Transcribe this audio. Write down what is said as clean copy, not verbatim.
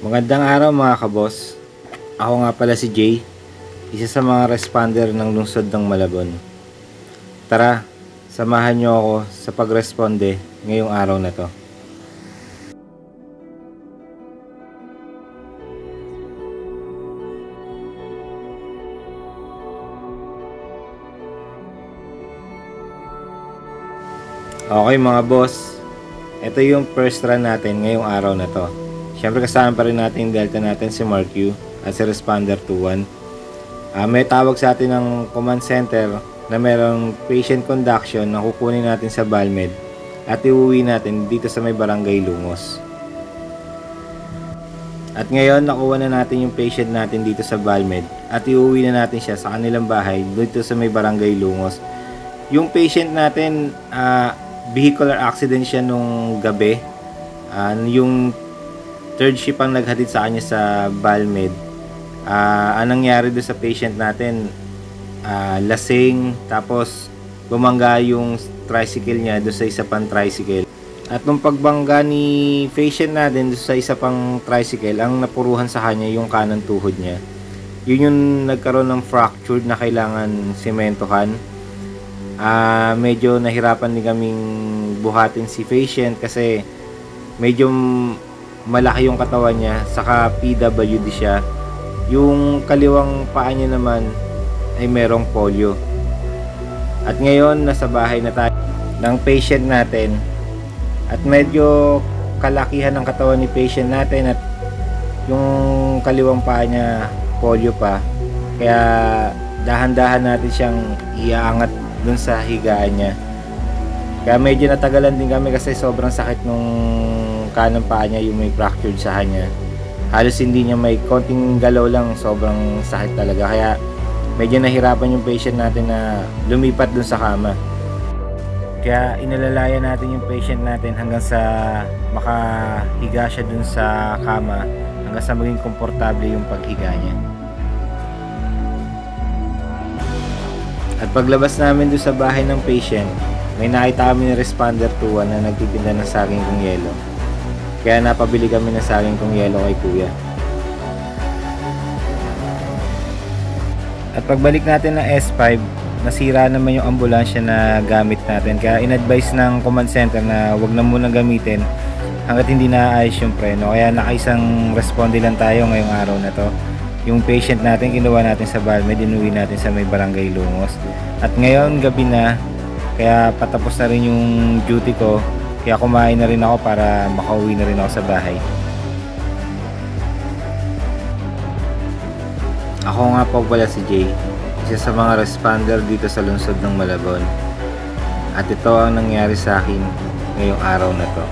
Magandang araw mga kabos. Ako nga pala si Jay, isa sa mga responder ng lungsod ng Malabon. Tara, samahan niyo ako sa pagresponde ngayong araw na to. Okay mga boss, ito yung first run natin ngayong araw na to. Siyempre kasama pa rin natin yung Delta natin si Mark Q at si Responder 21. May tawag sa atin ng command center na mayroong patient conduction na kukunin natin sa Balmed at iuwi natin dito sa may barangay Lungos. At ngayon nakuha na natin yung patient natin dito sa Balmed at iuwi na natin siya sa kanilang bahay dito sa may barangay Lungos. Yung patient natin, vehicular accident siya nung gabi. Yung third shift ang naghatid sa kanya sa Balmed. Anong nangyari doon sa patient natin, lasing, tapos bumangga yung tricycle niya doon sa isa pang tricycle. At nung pagbangga ni patient natin doon sa isa pang tricycle, ang napuruhan sa kanya yung kanang tuhod niya. Yun yung nagkaroon ng fracture na kailangan sementohan. Medyo nahirapan din kaming buhatin si patient kasi medyo malaki yung katawan niya, saka PWD siya. Yung kaliwang paa niya naman ay merong polio. At ngayon nasa bahay na tayo ng patient natin at medyo kalakihan ng katawan ni patient natin at yung kaliwang paa niya polio pa, kaya dahan-dahan natin siyang iaangat dun sa higaan niya. Kaya medyo natagalan din kami kasi sobrang sakit nung kanang paa niya, yung may fractured sa kanya. Halos hindi niya may konting galaw lang, sobrang sakit talaga. Kaya medyo nahirapan yung patient natin na lumipat dun sa kama. Kaya inalalayan natin yung patient natin hanggang sa makahiga siya dun sa kama, hanggang sa maging komportable yung paghiga niya. At paglabas namin doon sa bahay ng patient, may nakita kami ni Responder 21 na nagtitinda ng saging kong yelo. Kaya napabili kami ng saging kong yelo kay kuya. At pagbalik natin ng S5, nasira naman yung ambulansya na gamit natin. Kaya in-advise ng command center na wag na munang gamitin hanggat hindi naayos yung preno. Kaya nakaisang responde lang tayo ngayong araw na to. Yung patient natin kinuha natin sa Balmed, inuwi natin sa may barangay Lungos. At ngayon gabi na, kaya patapos na rin yung duty ko, kaya kumain na rin ako para makauwi na rin ako sa bahay. Ako nga po pala si Jay, isa sa mga responder dito sa lungsod ng Malabon. At ito ang nangyari sa akin ngayong araw na to.